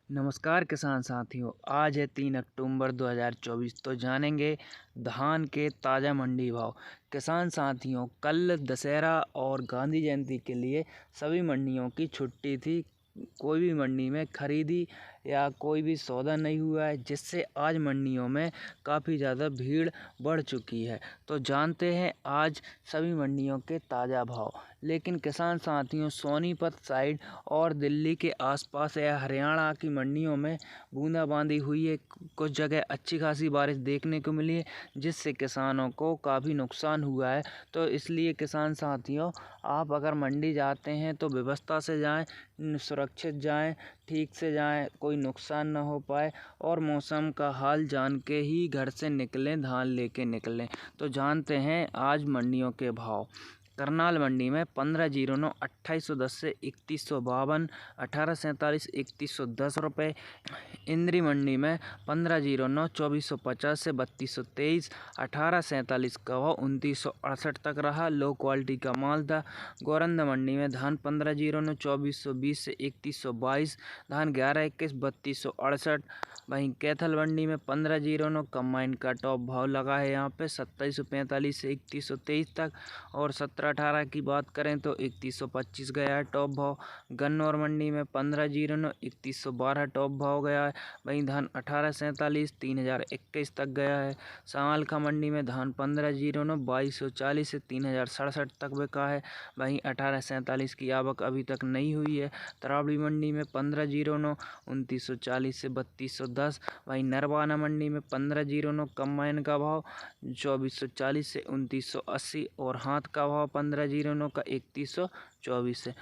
नमस्कार किसान साथियों। आज है 3 अक्टूबर 2024। तो जानेंगे धान के ताज़ा मंडी भाव। किसान साथियों, कल दशहरा और गांधी जयंती के लिए सभी मंडियों की छुट्टी थी। कोई भी मंडी में खरीदी या कोई भी सौदा नहीं हुआ है, जिससे आज मंडियों में काफ़ी ज़्यादा भीड़ बढ़ चुकी है। तो जानते हैं आज सभी मंडियों के ताज़ा भाव। लेकिन किसान साथियों, सोनीपत साइड और दिल्ली के आसपास या हरियाणा की मंडियों में बूंदाबांदी हुई है। कुछ जगह अच्छी खासी बारिश देखने को मिली है, जिससे किसानों को काफ़ी नुकसान हुआ है। तो इसलिए किसान साथियों, आप अगर मंडी जाते हैं तो व्यवस्था से जाएं, सुरक्षित जाएं, ठीक से जाएं, कोई नुकसान न हो पाए और मौसम का हाल जान के ही घर से निकलें, धान लेके निकलें। तो जानते हैं आज मंडियों के भाव। करनाल मंडी में 1509 2810 से 3152, 1847 3110 रुपये। इंद्री मंडी में 1509 2450 से 3223, 1847 का भाव 2968 तक रहा। लो क्वालिटी का माल था। गोरंद मंडी में धान 1509 2420 से 3122, धान 1121 3268। वहीं कैथल मंडी में 1509 कंबाइन का टॉप भाव लगा है यहाँ पे 2745 से 3123 तक। और 1718 की बात करें तो 3125 गया है टॉप भाव। गन्नौर मंडी में 1509 3112 टॉप भाव गया है। वहीं धान 1847 3021 तक गया है। समालखा मंडी में धान 1509 2240 से 3067 तक बिका है। वहीं 1847 की आवक अभी तक नहीं हुई है। तरावड़ी मंडी में 1509 2940 से 3210। वहीं नरवाना मंडी में 1509 कंबाइन का भाव 2440 से 2980 और हाथ का भाव 1509 का 3124 है।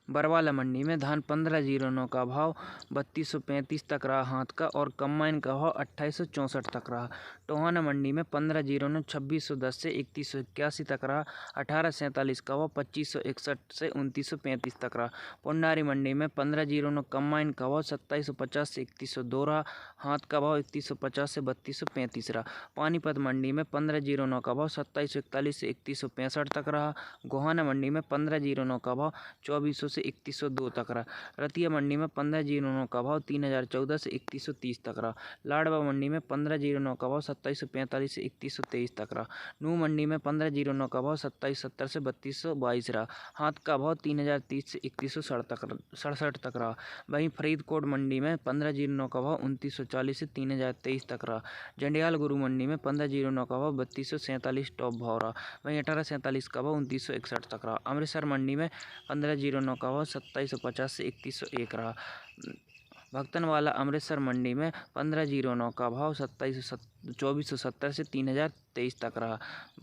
बरवाला मंडी में धान 1509 का भाव 3235 तक रहा हाथ का, और कंबाइन का भाव 2864 तक रहा। टोहाना मंडी में 1509 2610 से 3181 तक रहा। 1847 का भाव 2561 से 2935 तक रहा। पुंडारी मंडी में 1509 कंबाइन का भाव 2750 से 3102 रहा। हाथ का भाव 3150 से 3235 रहा। पानीपत मंडी में 1509 का भाव 2741 से 3165 तक रहा। गोहाना मंडी में 1509 का भाव 2400 से 3102 तक रहा। रतिया मंडी में 1509 का भाव 3014 से 3130 तक रहा। लाडवा मंडी में 1509 का भाव 2745 से 3123 तक रहा। नूह मंडी में 1509 का भाव 2770 से 3222 रहा। हाथ का भाव 3030 से 3167 तक रहा। वहीं फरीदकोट मंडी में 1509 का भाव 2940 से 3023 तक रहा। जंडियाल गुरु मंडी में 1509 का भाव 3247 टॉप भाव रहा। वहीं 1847 का भाव 2961 तक रहा। अमृतसर मंडी में 1509 का भाव 2750 से 3101 रहा। भक्तनवाला अमृतसर मंडी में 1509 का भाव 2470 से 3023 तक रहा।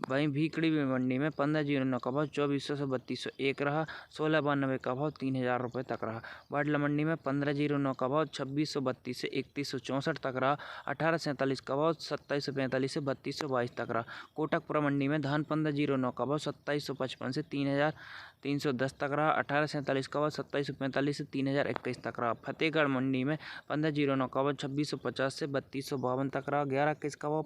वहीं भीकड़ी मंडी में 1509 का भाव 2400 से 3201 रहा। 1692 का भाव 3000 रुपये तक रहा। बाडला मंडी में 1509 का भाव 2632 से 3164 तक रहा। 1847 का भाव 2745 से 3222 तक रहा। कोटकपुरा मंडी में धान 1509 का भाव 2755 से 3310 तक रहा। 1847 का भाव 2745 से 3021 तक रहा। फतेहगढ़ मंडी में 1509 का भाव 2650 से 3252 तक रहा। 1121 का भाव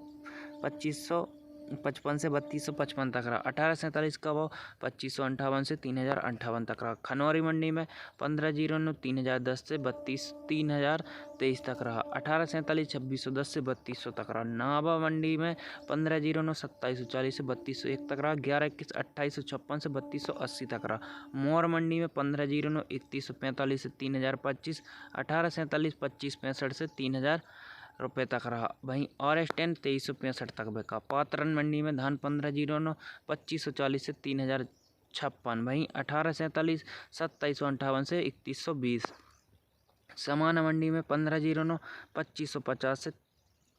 2555 से 3255 तक रहा। 1847 का भाव 2558 से 3058 तक रहा। खनौरी मंडी में 1509 3010 से 3023 तक रहा। 1847 2610 से 3200 तक रहा। नाभा मंडी में 1509 2740 से 3201 तक रहा। 1121 2856 से 3280 तक रहा। मोर मंडी में 1509 3145 से 3025। 1847 2565 से 3000 रुपये तक रहा। वहीं RS10 2365 तक बिका। पात्रन मंडी में धान 1509 2540 से 3056। वहीं 1847 2758 से 3120। समाना मंडी में 1509 2550 से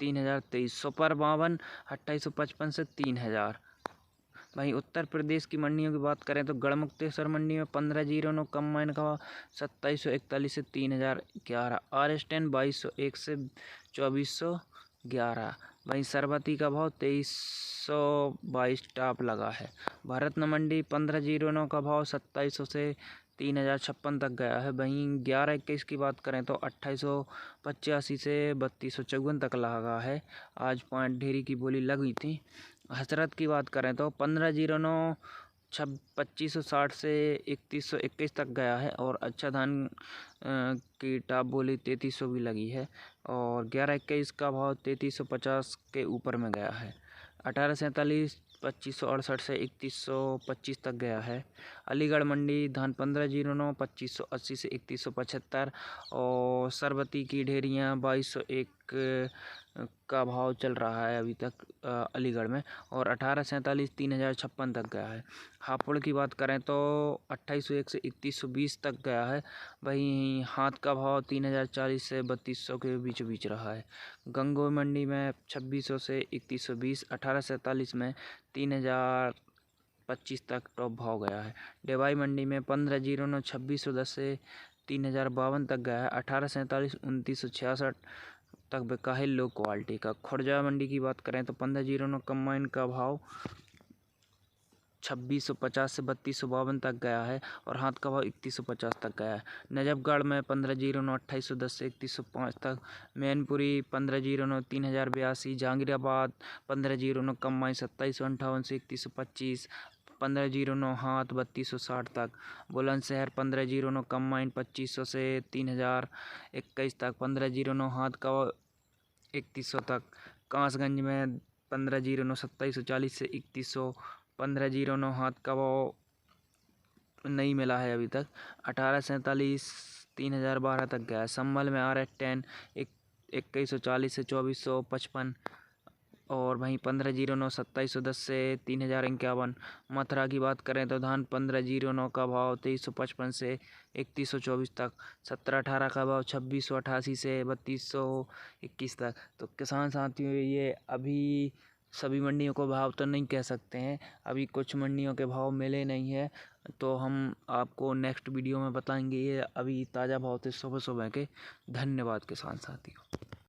3023। सुपर 52 2855 से 3000। वहीं उत्तर प्रदेश की मंडियों की बात करें तो गढ़मुक्तेश्वर मंडी में 1509 कंबाइन का भाव 2741 से 3011। RS10 2201 से 2411। वहीं सरबती का भाव 2322 टॉप लगा है। भारतन मंडी 1509 का भाव 2700 से 3056 तक गया है। वहीं 1121 की बात करें तो 2885 से 3254 तक लगा है। आज पॉइंट ढेरी की बोली लगी थी। हसरत की बात करें तो 1509 2560 से 3121 तक गया है। और अच्छा धान की टॉप बोली 3300 भी लगी है। और 1121 का भाव 3350 के ऊपर में गया है। 1847 2568 से 3125 तक गया है। अलीगढ़ मंडी धान 1509 2580 से 3175। और सरबती की ढेरियाँ 2201 का भाव चल रहा है अभी तक अलीगढ़ में। और 1847 3056 तक गया है। हापुड़ की बात करें तो 2801 से 3120 तक गया है। वहीं हाथ का भाव 3040 से 3200 के बीच रहा है। गंगोई मंडी में 2600 से 3120। 1847 में 3025 तक टॉप भाव गया है। डेवाई मंडी में 1509 2610 से 3052 तक गया है। 1847 2966 तक बिका है लो क्वालिटी का। खुर्जा मंडी की बात करें तो 1509 कंबाइन का भाव 2650 से 3252 तक गया है। और हाथ का भाव 3150 तक गया है। नजफगढ़ में 1509 2810 से 3105 तक। मैनपुरी 1509 3082। जहांगीराबाद 1509 कंबाइन 2758 से 3125। 1509 हाथ 3260 तक। बुलंदशहर 1509 कंबाइन 2500 से 3021 तक। 1509 हाथ का 3100 तक। कासगंज में 1509 2740 से 3100। 1509 हाथ का भाव नहीं मिला है अभी तक। 1847 3012 तक गया है। संभल में RS10 2140 से 2455। और वहीं 1509 2710 से 3051। मथुरा की बात करें तो धान 1509 का भाव 2355 से 3124 तक। 1718 का भाव 2688 से 3221 तक। तो किसान साथियों, ये अभी सभी मंडियों को भाव तो नहीं कह सकते हैं, अभी कुछ मंडियों के भाव मिले नहीं है, तो हम आपको नेक्स्ट वीडियो में बताएंगे। ये अभी ताज़ा भाव थे सुबह सुबह के। धन्यवाद किसान साथियों।